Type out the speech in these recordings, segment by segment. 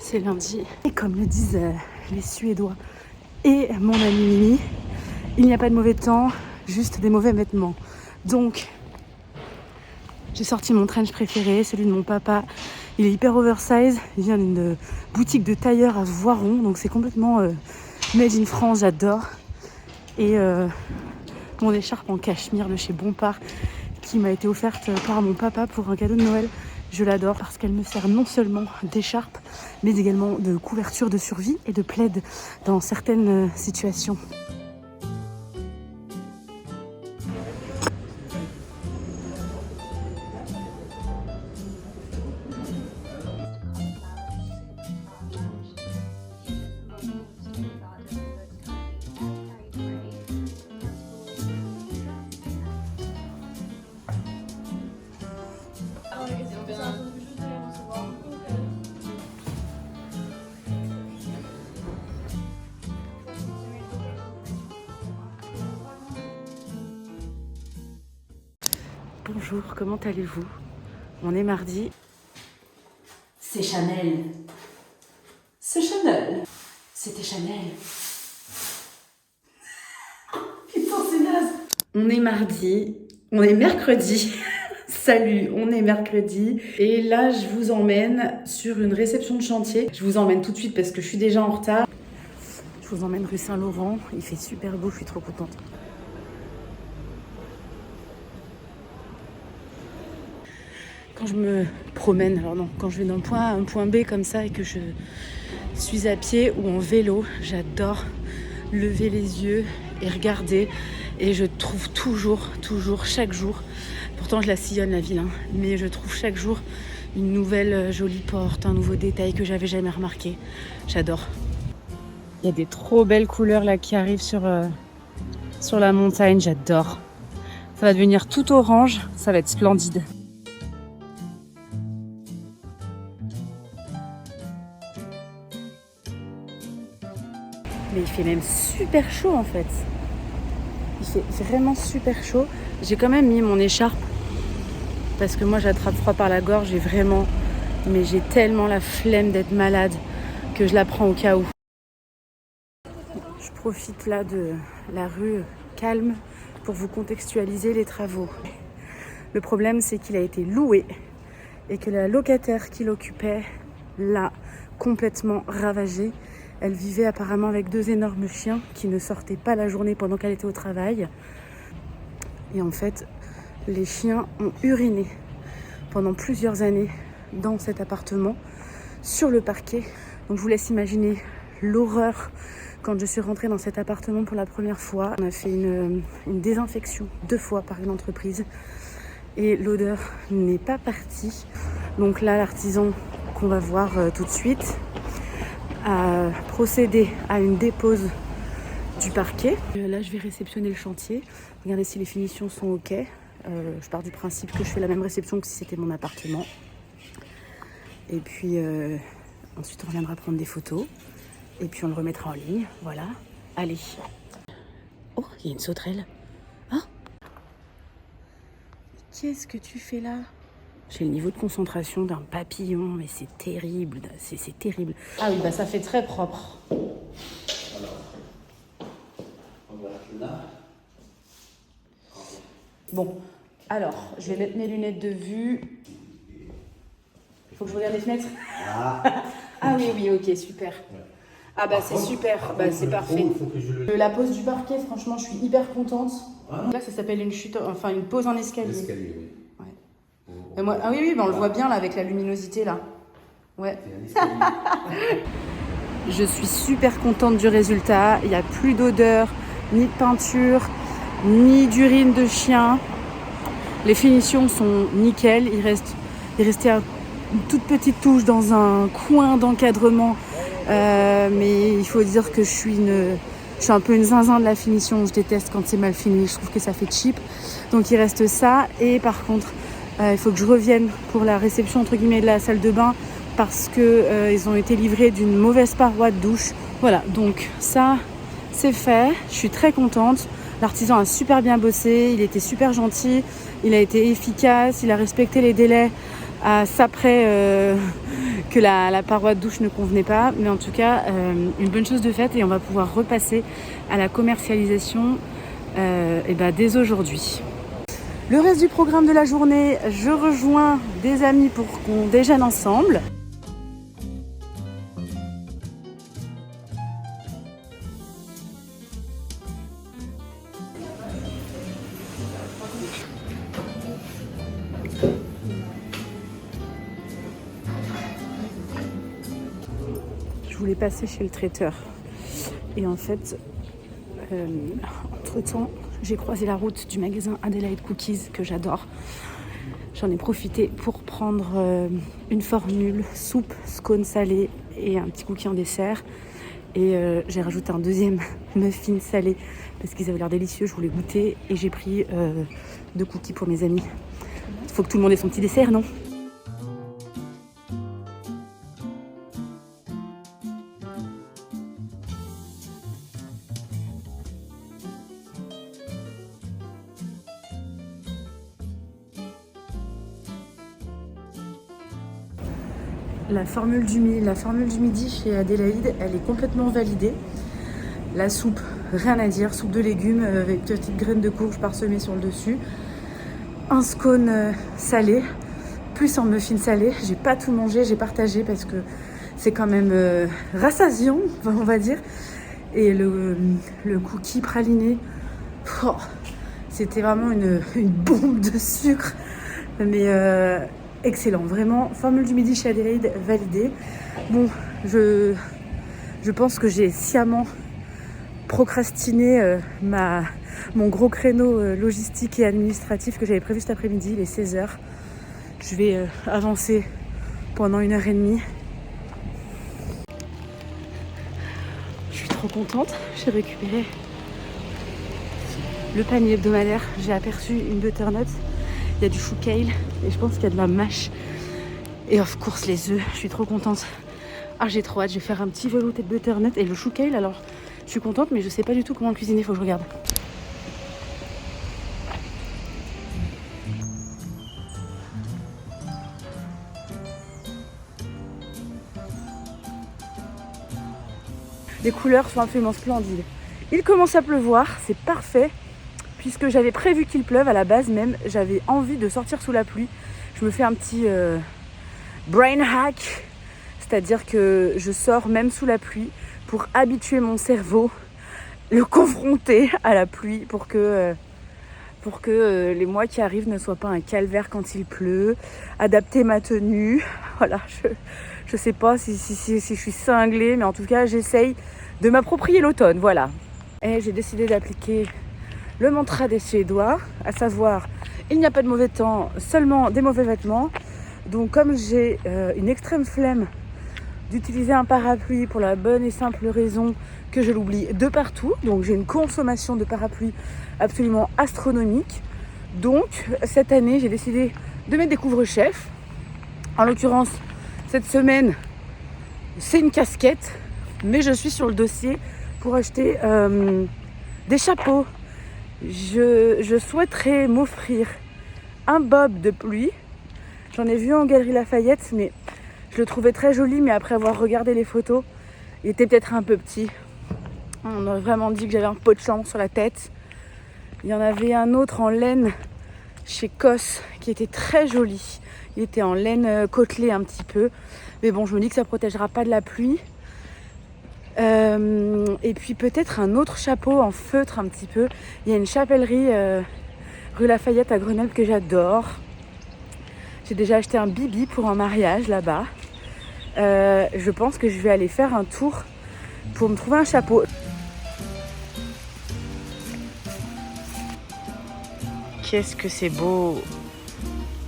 C'est lundi. Et comme le disent les Suédois et mon ami Mimi, il n'y a pas de mauvais temps, juste des mauvais vêtements. Donc, j'ai sorti mon trench préféré, celui de mon papa. Il est hyper oversize. Il vient d'une boutique de tailleur à Voiron. Donc, c'est complètement made in France, j'adore. Et mon écharpe en cachemire de chez Bompard qui m'a été offerte par mon papa pour un cadeau de Noël. Je l'adore parce qu'elle me sert non seulement d'écharpe, mais également de couverture de survie et de plaid dans certaines situations. Bonjour, comment allez-vous? On est mardi. C'est Chanel. C'est Chanel. C'était Chanel. Putain, c'est naze. On est mardi. On est mercredi. Salut, on est mercredi. Et là, je vous emmène sur une réception de chantier. Je vous emmène tout de suite parce que je suis déjà en retard. Je vous emmène rue Saint-Laurent. Il fait super beau, je suis trop contente. Quand je me promène, alors non, quand je vais d'un point A à un point B comme ça et que je suis à pied ou en vélo, j'adore lever les yeux et regarder. Et je trouve toujours, chaque jour, pourtant je la sillonne la ville, hein, mais je trouve chaque jour une nouvelle jolie porte, un nouveau détail que j'avais jamais remarqué. J'adore. Il y a des trop belles couleurs là qui arrivent sur la montagne, j'adore. Ça va devenir tout orange, ça va être splendide. Mais il fait même super chaud en fait. Il fait vraiment super chaud. J'ai quand même mis mon écharpe parce que moi j'attrape froid par la gorge et vraiment, mais j'ai tellement la flemme d'être malade que je la prends au cas où. Je profite là de la rue calme pour vous contextualiser les travaux. Le problème c'est qu'il a été loué et que la locataire qui l'occupait l'a complètement ravagé. Elle vivait apparemment avec 2 énormes chiens qui ne sortaient pas la journée pendant qu'elle était au travail. Et en fait, les chiens ont uriné pendant plusieurs années dans cet appartement, sur le parquet. Donc je vous laisse imaginer l'horreur quand je suis rentrée dans cet appartement pour la première fois. On a fait une désinfection 2 fois par une entreprise et l'odeur n'est pas partie. Donc là, l'artisan qu'on va voir tout de suite a procédé à une dépose du parquet. Là, je vais réceptionner le chantier. Regardez si les finitions sont OK. Je pars du principe que je fais la même réception que si c'était mon appartement. Et puis, ensuite, on reviendra prendre des photos. Et puis, on le remettra en ligne. Voilà. Allez. Oh, il y a une sauterelle. Ah, qu'est-ce que tu fais là? J'ai le niveau de concentration d'un papillon, mais c'est terrible, c'est terrible. Ah oui, bah ça fait très propre. Bon, alors, je vais mettre mes lunettes de vue. Il faut que je regarde les fenêtres. Ah oui, ok, super. Ah bah c'est super, bah c'est parfait. La pose du parquet, franchement, je suis hyper contente. Là, ça s'appelle une chute, enfin une pose en escalier. L'escalier, oui. Et moi, ah oui, bah on le voit bien là avec la luminosité là. Ouais. Je suis super contente du résultat. Il n'y a plus d'odeur, ni de peinture, ni d'urine de chien. Les finitions sont nickel. Il restait une toute petite touche dans un coin d'encadrement. Mais il faut dire que je suis un peu une zinzin de la finition. Je déteste quand c'est mal fini. Je trouve que ça fait cheap. Donc il reste ça. Et par contre, il faut que je revienne pour la réception entre guillemets de la salle de bain parce que ils ont été livrés d'une mauvaise paroi de douche. Voilà, donc ça c'est fait. Je suis très contente. L'artisan a super bien bossé, il était super gentil, il a été efficace, il a respecté les délais à ça près que la paroi de douche ne convenait pas. Mais en tout cas, une bonne chose de faite et on va pouvoir repasser à la commercialisation dès aujourd'hui. Le reste du programme de la journée, je rejoins des amis pour qu'on déjeune ensemble. Je voulais passer chez le traiteur. Et en fait, entre-temps, j'ai croisé la route du magasin Adelaide Cookies que j'adore. J'en ai profité pour prendre une formule soupe, scone salé et un petit cookie en dessert. Et j'ai rajouté un deuxième muffin salé parce qu'ils avaient l'air délicieux, je voulais goûter. Et j'ai pris 2 cookies pour mes amis. Il faut que tout le monde ait son petit dessert, non ? La formule du midi chez Adelaide, elle est complètement validée. La soupe, rien à dire, soupe de légumes avec de petites graines de courge parsemées sur le dessus. Un scone salé, plus un muffin salé. J'ai pas tout mangé, j'ai partagé parce que c'est quand même rassasiant, on va dire. Et le cookie praliné, c'était vraiment une bombe de sucre. Mais excellent, vraiment. Formule du midi chez Adelaide, validée. Bon, je pense que j'ai sciemment procrastiné mon gros créneau logistique et administratif que j'avais prévu cet après-midi, il est 16h. Je vais avancer pendant 1h30. Je suis trop contente, j'ai récupéré le panier hebdomadaire. J'ai aperçu une butternut, il y a du chou kale et je pense qu'il y a de la mâche. Et of course les œufs, je suis trop contente. Ah, j'ai trop hâte, je vais faire un petit velouté de butternut et le chou kale. Alors je suis contente mais je sais pas du tout comment le cuisiner, il faut que je regarde. Les couleurs sont absolument splendides. Il commence à pleuvoir, c'est parfait, puisque j'avais prévu qu'il pleuve à la base même. J'avais envie de sortir sous la pluie. Je me fais un petit brain hack, c'est-à-dire que je sors même sous la pluie pour habituer mon cerveau, le confronter à la pluie pour que les mois qui arrivent ne soient pas un calvaire quand il pleut, adapter ma tenue. Voilà, je sais pas si je suis cinglée, mais en tout cas j'essaye de m'approprier l'automne, voilà. Et j'ai décidé d'appliquer le mantra des Suédois, à savoir il n'y a pas de mauvais temps, seulement des mauvais vêtements. Donc comme j'ai une extrême flemme d'utiliser un parapluie pour la bonne et simple raison que je l'oublie de partout, donc j'ai une consommation de parapluies absolument astronomique. Donc cette année j'ai décidé de mettre des couvre-chefs. En l'occurrence cette semaine c'est une casquette, mais je suis sur le dossier pour acheter des chapeaux. Je souhaiterais m'offrir un bob de pluie. J'en ai vu en Galerie Lafayette, mais je le trouvais très joli, mais après avoir regardé les photos, il était peut-être un peu petit. On a vraiment dit que j'avais un pot de chambre sur la tête. Il y en avait un autre en laine chez Cos qui était très joli. Il était en laine côtelée un petit peu. Mais bon, je me dis que ça ne protégera pas de la pluie. Et puis peut-être un autre chapeau en feutre un petit peu. Il y a une chapellerie rue Lafayette à Grenoble que j'adore. J'ai déjà acheté un bibi pour un mariage là-bas. Je pense que je vais aller faire un tour pour me trouver un chapeau. Qu'est-ce que c'est beau!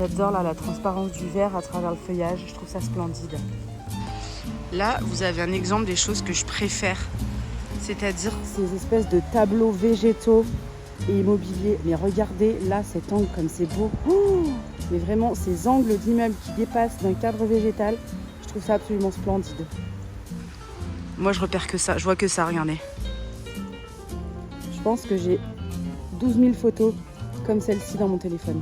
J'adore là, la transparence du verre à travers le feuillage, je trouve ça splendide. Là, vous avez un exemple des choses que je préfère, c'est-à-dire ces espèces de tableaux végétaux et immobiliers. Mais regardez là cet angle comme c'est beau. Mais vraiment, ces angles d'immeubles qui dépassent d'un cadre végétal, je trouve ça absolument splendide. Moi, je repère que ça, je vois que ça, regardez. Je pense que j'ai 12 000 photos comme celle-ci dans mon téléphone.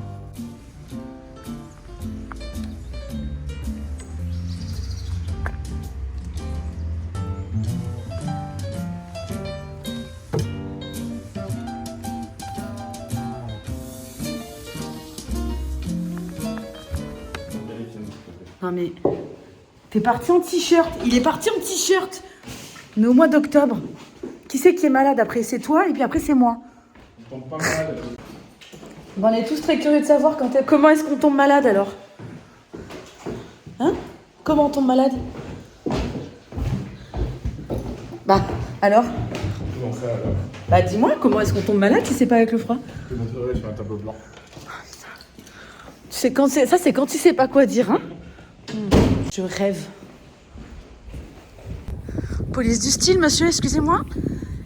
Non mais... T'es parti en t-shirt. Il est parti en t-shirt. On est au mois d'octobre. Qui c'est qui est malade après? C'est toi et puis après c'est moi. On tombe pas malade. Bon, on est tous très curieux de savoir comment est-ce qu'on tombe malade alors. Hein? Comment on tombe malade? Bah, alors? Comment ça alors? Bah dis-moi, comment est-ce qu'on tombe malade si c'est pas avec le froid? Je te montrerai sur un tableau blanc. Tu sais, ça c'est quand tu sais pas quoi dire, hein? Je rêve. Police du style, monsieur, excusez-moi.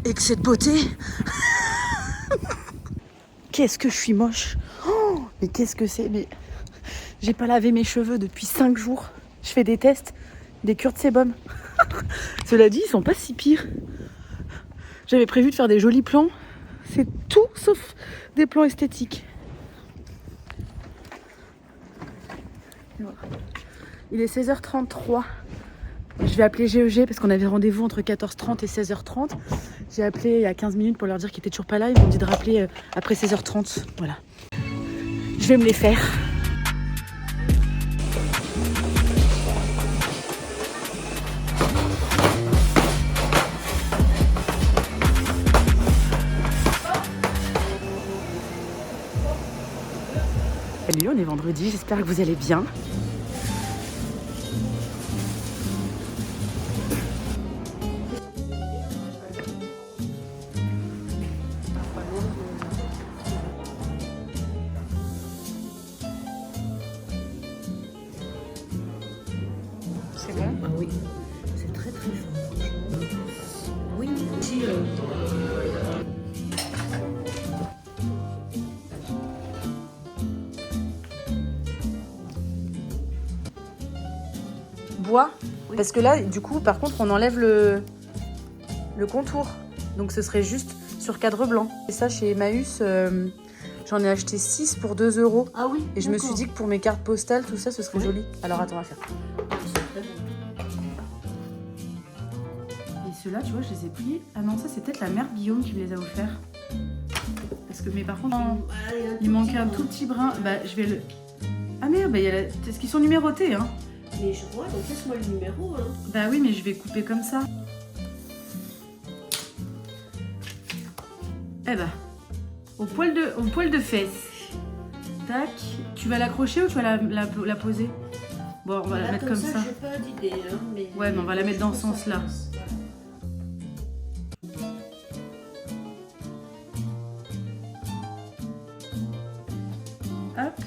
Et que cette beauté. Qu'est-ce que je suis moche. Oh, mais qu'est-ce que c'est? Mais j'ai pas lavé mes cheveux depuis 5 jours. Je fais des tests, des cures de sébum. Cela dit, ils sont pas si pires. J'avais prévu de faire des jolis plans. C'est tout sauf des plans esthétiques. Il est 16h33. Je vais appeler GEG parce qu'on avait rendez-vous entre 14h30 et 16h30. J'ai appelé il y a 15 minutes pour leur dire qu'ils étaient toujours pas là. Ils m'ont dit de rappeler après 16h30. Voilà. Je vais me les faire. Salut, on est vendredi. J'espère que vous allez bien. C'est bon? Ah oui, c'est très très fort. Oui, si. Bois? Oui. Parce que là, du coup, par contre, on enlève le contour. Donc ce serait juste sur cadre blanc. Et ça, chez Emmaüs, j'en ai acheté 6 pour 2 €. Ah oui. Et je me suis dit que pour mes cartes postales, tout ça, ce serait joli. Alors attends, on va faire. C'est très bon. Et ceux-là, tu vois, je les ai pliés. Ah non, ça, c'est peut-être la mère Guillaume qui me les a offerts. Parce que, mais par contre, il manquait un tout petit brin. Bah, je vais le... Ah merde, bah, est-ce qu'ils sont numérotés, hein? Mais je vois, donc laisse-moi le numéro. Hein. Bah oui, mais je vais couper comme ça. Eh bah, au poil de fesse. Tac. Tu vas l'accrocher ou tu vas la poser? Bon, on va la mettre comme ça. J'ai pas d'idée, hein, mais... Ouais, mais on va la mettre dans ce sens-là. Hop.